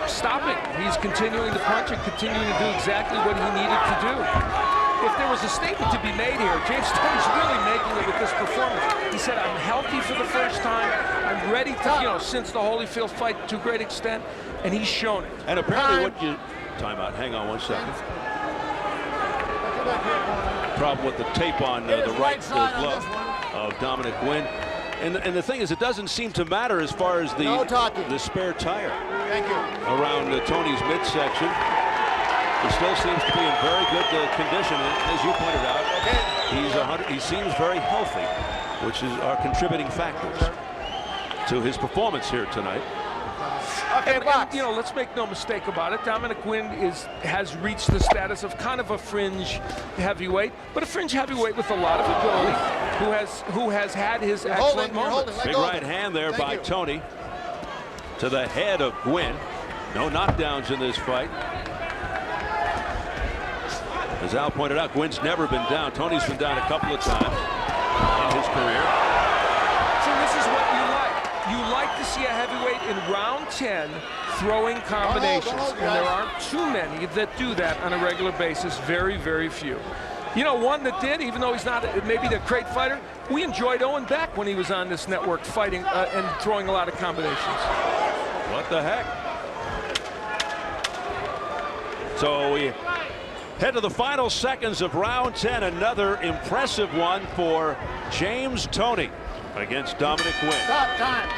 S4: stopping. He's continuing to punch and continuing to do exactly what he needed to do. If there was a statement to be made here, James Toney's really making it with this performance. He said, I'm healthy for the first time. I'm ready to, since the Holyfield fight to a great extent, and he's shown it.
S3: And apparently timeout, hang on 1 second. Problem with the tape on the right glove of Dominick Guinn. And the thing is, it doesn't seem to matter as far as the spare tire around Toney's midsection. He still seems to be in very good condition, and as you pointed out, he seems very healthy, which are contributing factors to his performance here tonight.
S4: And, let's make no mistake about it. Dominick Guinn has reached the status of kind of a fringe heavyweight, but a fringe heavyweight with a lot of ability, who has had his excellent moments.
S3: Big right hand there by Toney to the head of Guinn. No knockdowns in this fight. As Al pointed out, Gwynn's never been down. Toney's been down a couple of times in his career.
S4: So this is what you like. You like to see a heavyweight in round 10 throwing combinations, and there aren't too many that do that on a regular basis. Very, very few. One that did, even though he's not maybe the great fighter, we enjoyed Owen Beck when he was on this network fighting and throwing a lot of combinations.
S3: What the heck? So we head to the final seconds of round 10. Another impressive one for James Toney against Dominick Guinn.
S2: Stop time.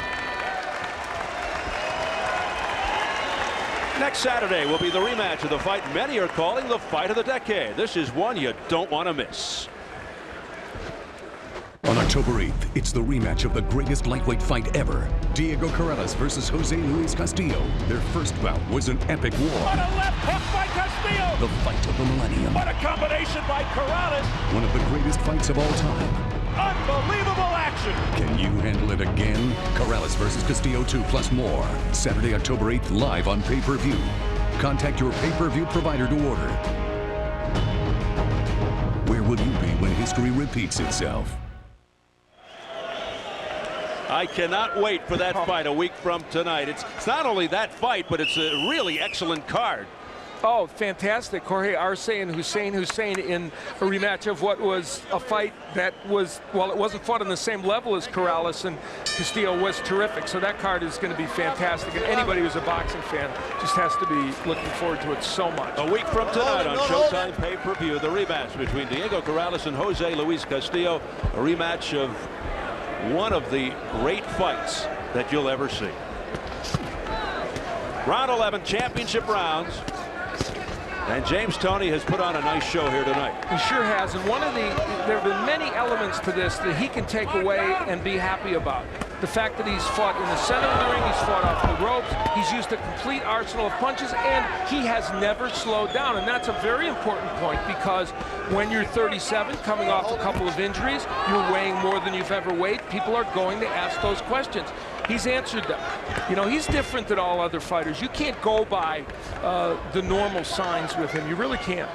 S3: Next Saturday will be the rematch of the fight many are calling the fight of the decade. This is one you don't want to miss.
S7: On October 8th, it's the rematch of the greatest lightweight fight ever. Diego Corrales versus Jose Luis Castillo. Their first bout was an epic war.
S8: What a left hook by Castillo!
S7: The fight of the millennium.
S8: What a combination by Corrales!
S7: One of the greatest fights of all time.
S8: Unbelievable action!
S7: Can you handle it again? Corrales versus Castillo 2 plus more. Saturday, October 8th, live on pay-per-view. Contact your pay-per-view provider to order. Where will you be when history repeats itself?
S3: I cannot wait for that fight a week from tonight. It's not only that fight, but it's a really excellent card.
S4: Oh, fantastic. Jorge Arce and Hussein in a rematch of what was a fight that was, well, it wasn't fought on the same level as Corrales and Castillo, was terrific. So that card is going to be fantastic. And anybody who's a boxing fan just has to be looking forward to it so much.
S3: A week from tonight on Showtime pay-per-view, the rematch between Diego Corrales and Jose Luis Castillo. A rematch of one of the great fights that you'll ever see. Round 11, championship rounds. And James Toney has put on a nice show here tonight.
S4: He sure has, and there have been many elements to this that he can take away and be happy about. The fact that he's fought in the center of the ring, he's fought off the ropes, he's used a complete arsenal of punches, and he has never slowed down. And that's a very important point, because when you're 37, coming off a couple of injuries, you're weighing more than you've ever weighed, people are going to ask those questions. He's answered them. He's different than all other fighters. You can't go by the normal signs with him. You really can't.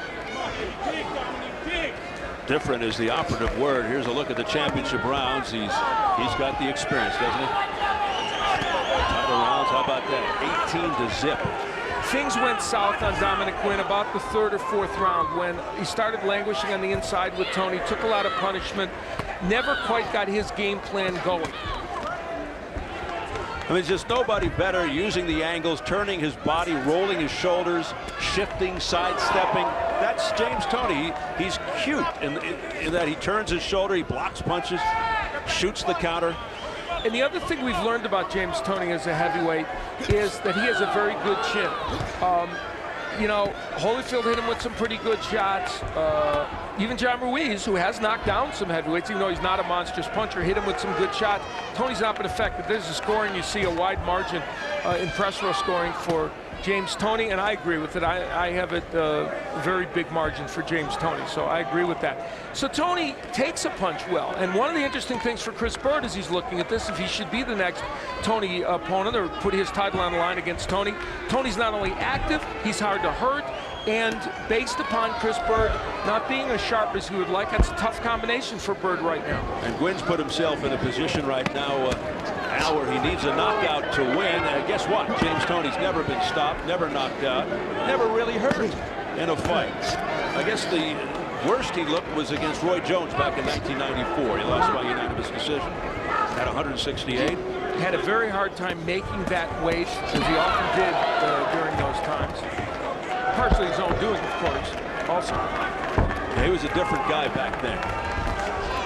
S3: Different is the operative word. Here's a look at the championship rounds. He's got the experience, doesn't he? Title rounds, how about that? 18 to zip.
S4: things went south on Dominick Guinn about the 3rd or 4th round when he started languishing on the inside with Toney, took a lot of punishment, never quite got his game plan going.
S3: I mean, there's just nobody better using the angles, turning his body, rolling his shoulders, shifting, sidestepping. That's James Toney. He's cute in that he turns his shoulder, he blocks punches, shoots the counter.
S4: And the other thing we've learned about James Toney as a heavyweight is that he has a very good chin. You know, Holyfield hit him with some pretty good shots. Even John Ruiz, who has knocked down some heavyweights, even though he's not a monstrous puncher, hit him with some good shots. Tony's not been affected. There's a scoring. You see a wide margin in press row scoring for James Toney, and I agree with it. I have it a very big margin for James Toney, so I agree with that. So Toney takes a punch well, and one of the interesting things for Chris Bird as he's looking at this, if he should be the next Toney opponent or put his title on the line against Toney, Toney's not only active, he's hard to hurt, and based upon Chris Bird not being as sharp as he would like, that's a tough combination for Bird right now.
S3: And Guinn's put himself in a position right now, where he needs a knockout to win. And guess what? James Toney's never been stopped, never knocked out, never really hurt in a fight. I guess the worst he looked was against Roy Jones back in 1994. He lost by unanimous decision at 168.
S4: Had a very hard time making that weight, as he often did during those times. Partially his own doing, of course, also.
S3: Yeah, he was a different guy back then,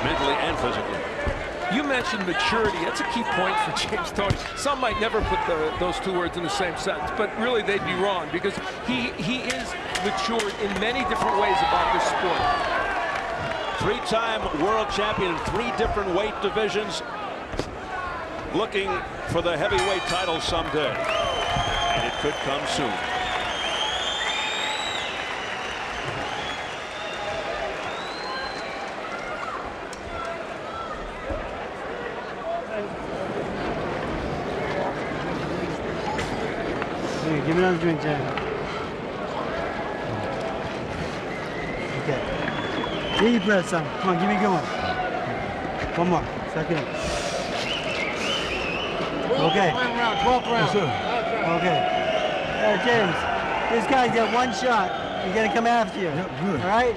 S3: mentally and physically.
S4: You mentioned maturity. That's a key point for James Toney. Some might never put those two words in the same sentence, but really they'd be wrong because he is matured in many different ways about this sport.
S3: 3-time world champion in 3 different weight divisions, looking for the heavyweight title someday, and it could come soon.
S6: Give me another drink, Jen. Okay. Deep breath, son. Come on, give me a good one. One more. Second. Okay.
S2: 12th round.
S6: Okay. James, this guy's got one shot. He's gonna come after you. All right?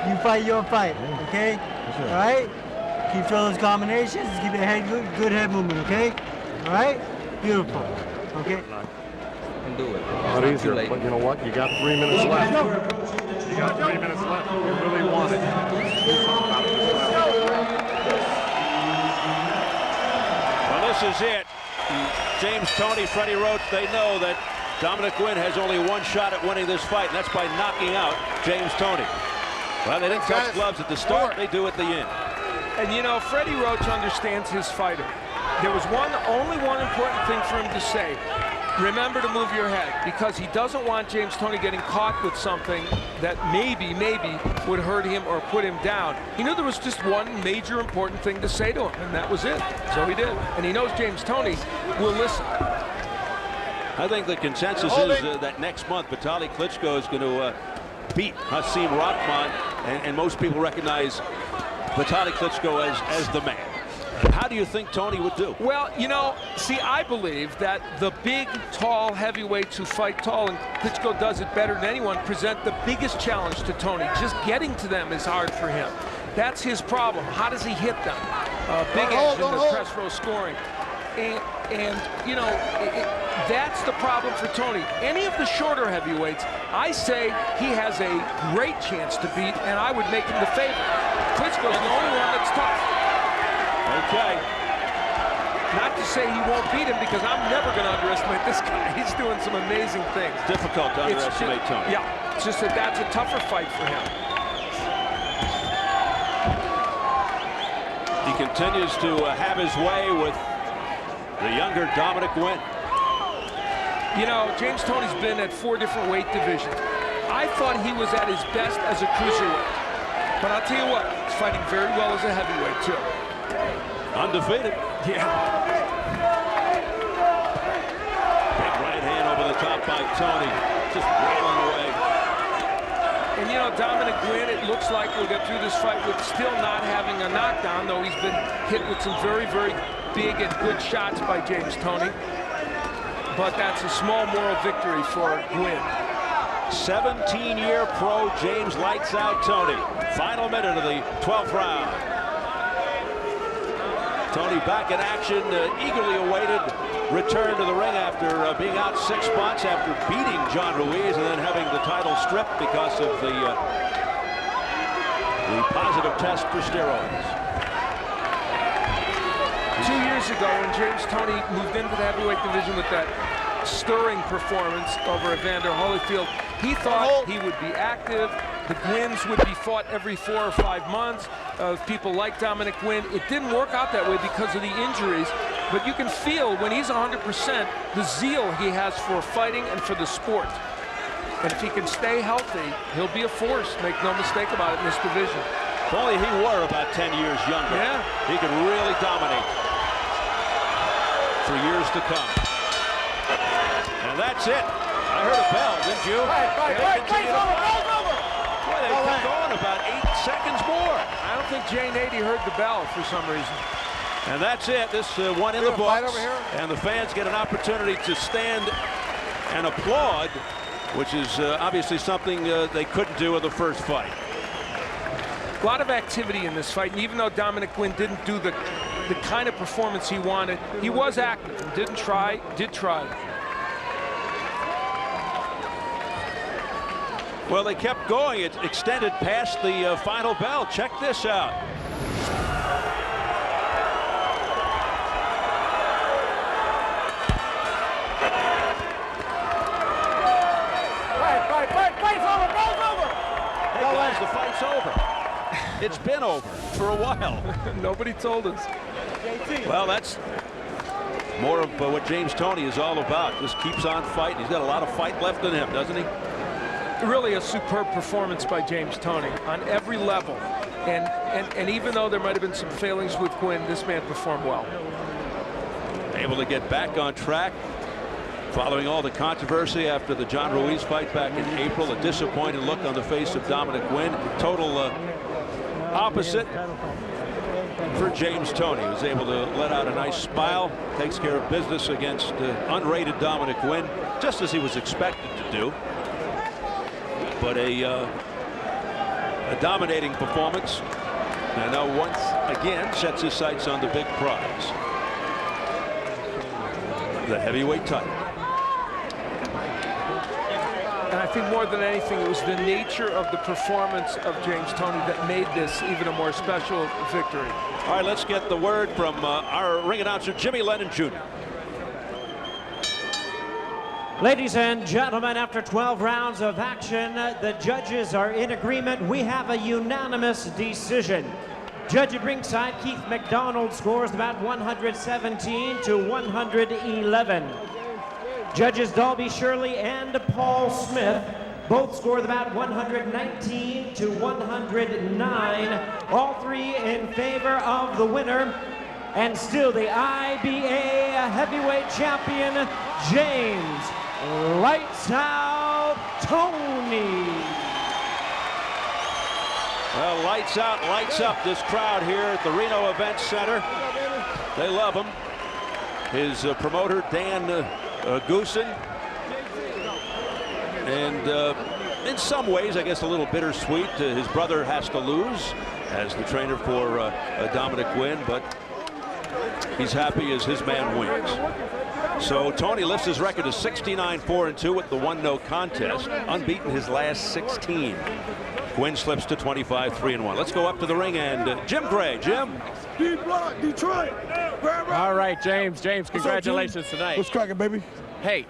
S6: You fight your fight. Okay? All right? Keep throwing those combinations. Keep your head good head movement. Okay? All right? Beautiful. Okay.
S5: Do it. Not easier, but you know what? You got 3 minutes left. You got 3 minutes left. You really want it.
S3: Well, this is it. James Toney, Freddie Roach, they know that Dominick Guinn has only one shot at winning this fight, and that's by knocking out James Toney. Well, they didn't touch gloves at the start. They do at the end.
S4: And you know, Freddie Roach understands his fighter. There was only one important thing for him to say. Remember to move your head, because he doesn't want James Toney getting caught with something that maybe would hurt him or put him down. He knew there was just one major important thing to say to him, and that was it. So he did. And he knows James Toney will listen.
S3: I think the consensus is that next month Vitaly Klitschko is going to beat Hasim Rahman, and most people recognize Vitaly Klitschko as the man. How do you think Toney would do?
S4: Well, you know, see, I believe that the big, tall heavyweights who fight tall, and Klitschko does it better than anyone, present the biggest challenge to Toney. Just getting to them is hard for him. That's his problem. How does he hit them? Big edge in the press row scoring. And you know, that's the problem for Toney. Any of the shorter heavyweights, I say he has a great chance to beat, and I would make him the favorite. Klitschko's the only one that's tough.
S3: Okay.
S4: Not to say he won't beat him, because I'm never going to underestimate this guy. He's doing some amazing things.
S3: Difficult to underestimate Toney.
S4: Yeah, it's just that that's a tougher fight for him.
S3: He continues to have his way with the younger Dominick Guinn.
S4: You know, James Toney's been at 4 different weight divisions. I thought he was at his best as a cruiserweight. But I'll tell you what, he's fighting very well as a heavyweight, too.
S3: Undefeated.
S4: Yeah.
S3: Big right hand over the top by Toney. Just wailing away.
S4: And you know, Dominick Guinn, it looks like we'll get through this fight with still not having a knockdown, though he's been hit with some very, very big and good shots by James Toney. but that's a small moral victory for Guinn.
S3: 17-year pro James lights out Toney. Final minute of the 12th round. Toney back in action, eagerly awaited return to the ring after being out 6 spots after beating John Ruiz and then having the title stripped because of the positive test for steroids.
S4: 2 years ago, when James Toney moved into the heavyweight division with that stirring performance over Evander Holyfield, he thought he would be active. The Guinns would be fought every 4 or 5 months. People like Dominick Guinn. It didn't work out that way because of the injuries. But you can feel when he's 100% the zeal he has for fighting and for the sport. And if he can stay healthy, he'll be a force. Make no mistake about it in this division.
S3: If only he were about 10 years younger.
S4: Yeah.
S3: He could really dominate for years to come. And that's it. I heard a bell, didn't you?
S8: Fight's over.
S3: Boy, they kept going about 8 seconds more.
S4: I don't think Jay Nady heard the bell for some reason.
S3: And that's it. This one in the books. And the fans get an opportunity to stand and applaud, which is obviously something they couldn't do in the first fight.
S4: A lot of activity in this fight, and even though Dominick Guinn didn't do the kind of performance he wanted, he was active and did try.
S3: Well, they kept going. It extended past the final bell. Check this out.
S8: Fight's over. Bell's over.
S3: Hey guys, the fight's over. It's been over for a while.
S4: Nobody told us.
S3: Well, that's more of what James Toney is all about. Just keeps on fighting. He's got a lot of fight left in him, doesn't he?
S4: Really a superb performance by James Toney on every level. And even though there might have been some failings with Guinn, this man performed well.
S3: Able to get back on track following all the controversy after the John Ruiz fight back in April. A disappointed look on the face of Dominick Guinn. Total opposite for James Toney, who's able to let out a nice smile, takes care of business against unrated Dominick Guinn, just as he was expected to do. But a dominating performance, and now once again sets his sights on the big prize, the heavyweight title.
S4: And I think more than anything, it was the nature of the performance of James Toney that made this even a more special victory.
S3: All right, let's get the word from our ring announcer, Jimmy Lennon Jr.
S1: Ladies and gentlemen, after 12 rounds of action, the judges are in agreement. We have a unanimous decision. Judge at ringside, Keith McDonald, scores about 117 to 111. Judges Dalby Shirley and Paul Smith both scored about 119 to 109. All three in favor of the winner. And still the IBA heavyweight champion, James Lights Out Toney.
S3: Well, lights out, lights up this crowd here at the Reno Event Center. They love him. His promoter, Dan Goosen. And in some ways, I guess a little bittersweet. His brother has to lose as the trainer for Dominick Guinn, but he's happy as his man wins. So Toney lifts his record to 69-4-2 with the 1-no contest, unbeaten his last 16. Guinn slips to 25-3-1. Let's go up to the ring and Jim Gray. Jim.
S9: D-Block, Detroit.
S10: All right, James, congratulations tonight.
S9: What's cracking, baby?
S10: Hey,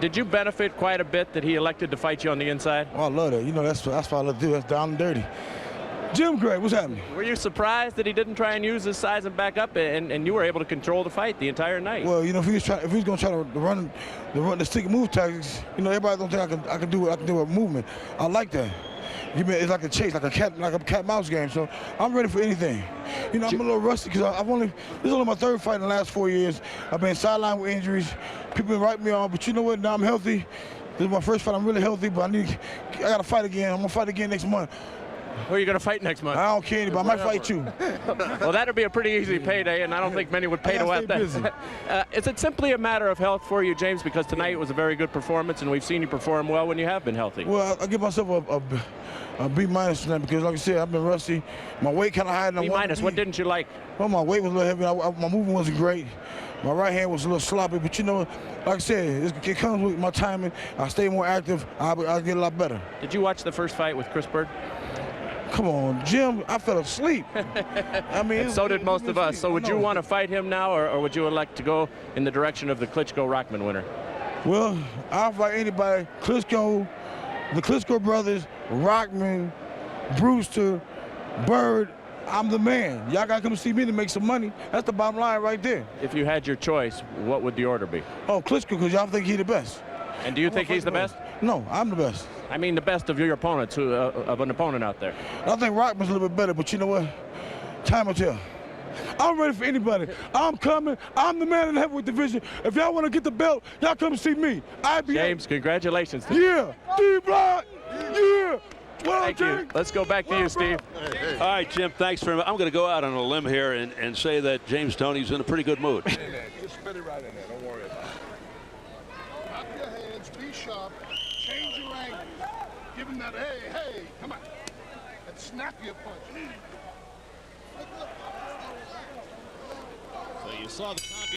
S10: did you benefit quite a bit that he elected to fight you on the inside?
S9: Oh, I love that. You know, that's what I love to do. That's down and dirty. Jim Gray, what's happening?
S10: Were you surprised that he didn't try and use his size and back up, and you were able to control the fight the entire night?
S9: Well, you know, if he was going to try to run the stick and move tactics, you know, everybody don't think I can do a movement. I like that. It's like a chase, like a cat mouse game. So I'm ready for anything. You know, I'm a little rusty because this is only my third fight in the last 4 years. I've been sidelined with injuries. People been writing me off, but you know what? Now I'm healthy. This is my first fight. I'm really healthy, but I got to fight again. I'm gonna fight again next month.
S10: Who are you going to fight next month?
S9: I don't care anybody. I might fight you.
S10: Well, that would be a pretty easy payday, and I don't think many would pay to have that. Is it simply a matter of health for you, James? Because tonight was a very good performance, and we've seen you perform well when you have been healthy.
S9: Well, I give myself a B minus tonight because, like I said, I've been rusty. My weight kind of high.
S10: B minus. What didn't you like?
S9: Well, my weight was a little heavy. My movement wasn't great. My right hand was a little sloppy, but you know, like I said, it comes with my timing. I stay more active. I'll get a lot better.
S10: Did you watch the first fight with Chris Bird?
S9: Come on, Jim. I fell asleep. I mean,
S10: so did most of us. So would you want to fight him now, or would you elect to go in the direction of the Klitschko-Rockman winner?
S9: Well, I'll fight anybody. Klitschko, the Klitschko brothers, Rockman, Brewster, Bird. I'm the man. Y'all got to come see me to make some money. That's the bottom line right there.
S10: If you had your choice, what would the order be?
S9: Oh, Klitschko, because y'all think he's the best.
S10: And do you think he's the best?
S9: No, I'm the best.
S10: I mean the best of your opponents, of an opponent out there.
S9: I think Rockman's a little bit better, but you know what? Time will tell. I'm ready for anybody. I'm coming. I'm the man in the heavyweight division. If y'all want to get the belt, y'all come see me.
S10: James, congratulations.
S9: Yeah. D-Block. Yeah.
S10: Thank you. Let's go back to you, Steve.
S3: All right, Jim, thanks very much. I'm going to go out on a limb here and say that James Toney's in a pretty good mood.
S5: Just spit it right in there. Don't worry about it. Clap your hands. Be sharp. Change your angle. Give him that, hey, come on. And snap your punch.
S11: So you saw the